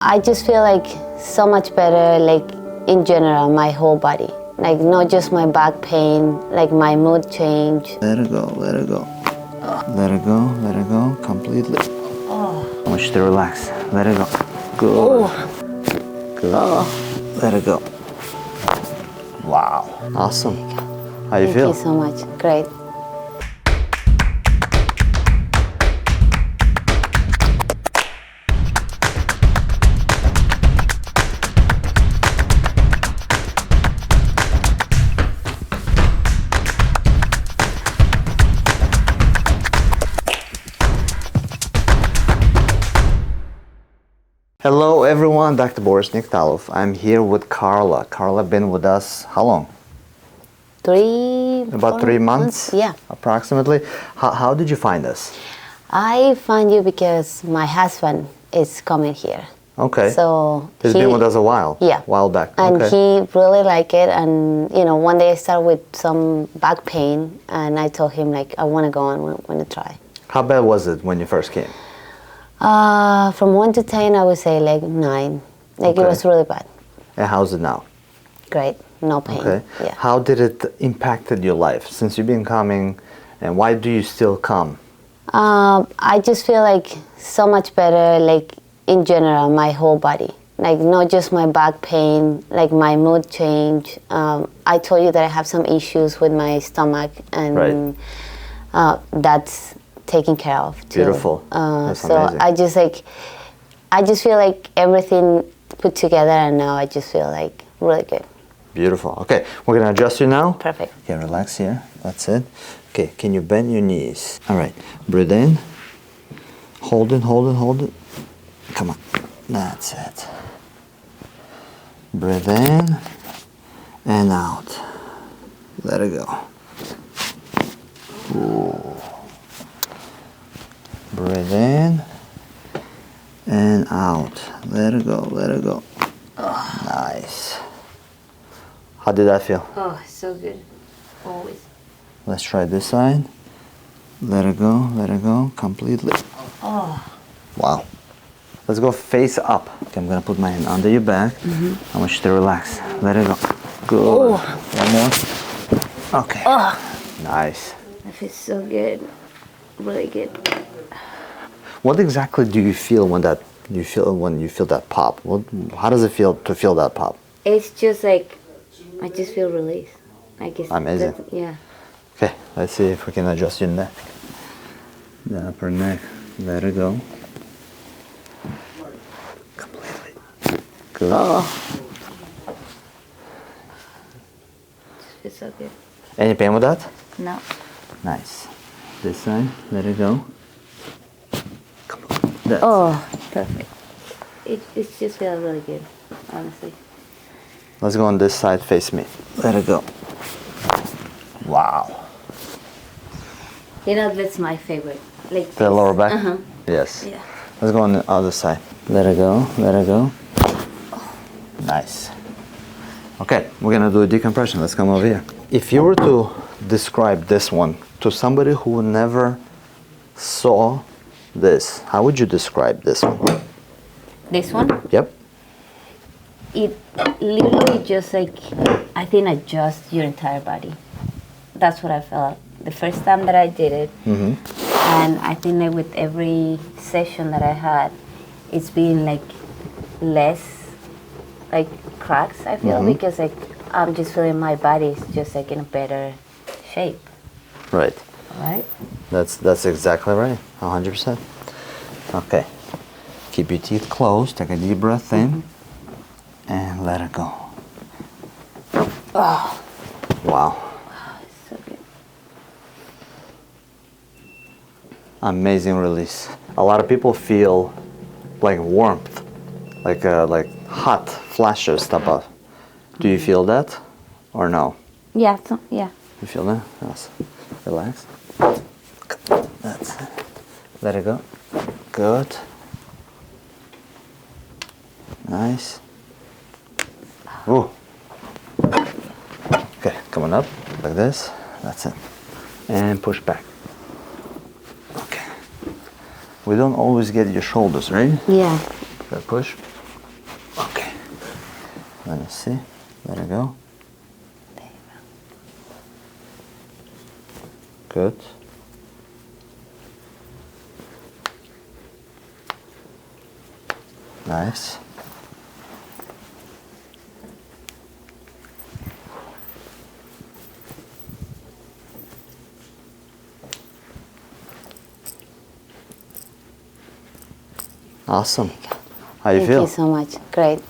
I just feel like so much better, like in general, my whole body. Like not just my back pain, like my mood change. Let it go, let it go. Let it go, let it go, completely. I want you to relax. Let it go. Good. Good. Let it go. Wow. Awesome. How you feel? Thank you so much. Great. Hello everyone, Dr. Boris Nektalov. I'm here with Carla. Carla been with us how long? About 3 months? Yeah. Approximately. How did you find us? I find you because my husband is coming here. Okay. So He's been with us a while. Yeah. A while back. And okay. he really liked it. And you know, one day I started with some back pain, and I told him like I want to go on, want to try. How bad was it when you first came? From 1 to 10, I would say like 9. Like Okay. it was really bad. And how's it now? Great, no pain. Okay. Yeah. How did it impacted your life since you've been coming, and why do you still come? I just feel like so much better, like in general, my whole body. Like not just my back pain, like my mood change. I told you that I have some issues with my stomach, and Right. That's taken care of too. Beautiful. That's so amazing. I just feel like everything put together, and now I just feel like really good. Beautiful. Okay, we're gonna adjust you now. Perfect. Okay, relax here. That's it. Okay, can you bend your knees? All right, breathe in. Hold it, hold it, hold it. Come on. That's it. Breathe in and out. Let it go. Ooh. Breathe in and out. Let it go, let it go. Nice. How did that feel? Oh, so good. Always. Let's try this side. Let it go completely. Oh. Wow. Let's go face up. Okay, I'm gonna put my hand under your back. I want you to relax. Let it go. Good. One more. Okay. Nice. That feels so good. Really good. What exactly do you feel when you feel that pop? How does it feel to feel that pop? It's just like I just feel released. I guess. Amazing. Yeah. Okay, let's see if we can adjust your neck. The upper neck. Let it go. Completely. Good. It's so good. Any pain with that? No. Nice. This side. Let it go. Come on. That's Perfect. It just feels really good, honestly. Let's go on this side, face me. Let it go. Wow. You know, that's my favorite. Like The lower back? Uh-huh. Yes. Yeah. Let's go on the other side. Let it go, let it go. Nice. Okay, we're gonna do a decompression. Let's come over here. If you were to describe this one to somebody who never saw this, how would you describe this one? This one? Yep. It literally just like, I think adjusts your entire body. That's what I felt the first time that I did it. And I think that with every session that I had, it's been like less like cracks, I feel, because like I'm just feeling my body is just like in a better shape. Right. Right? That's exactly right. 100%. Okay. Keep your teeth closed. Take a deep breath in. And let it go. Oh. Wow. So good. Amazing release. A lot of people feel like warmth, like hot flashes type of. Do you feel that or no? Yeah, yeah. You feel that? Yes. Relax. That's it. Let it go. Good. Nice. Ooh. Okay, coming up like this. That's it. And push back. Okay. We don't always get your shoulders, right? Yeah. Gotta push. Let me see. Let it go. There you Good. Nice. Awesome. How you Thank feel? you so much. Great.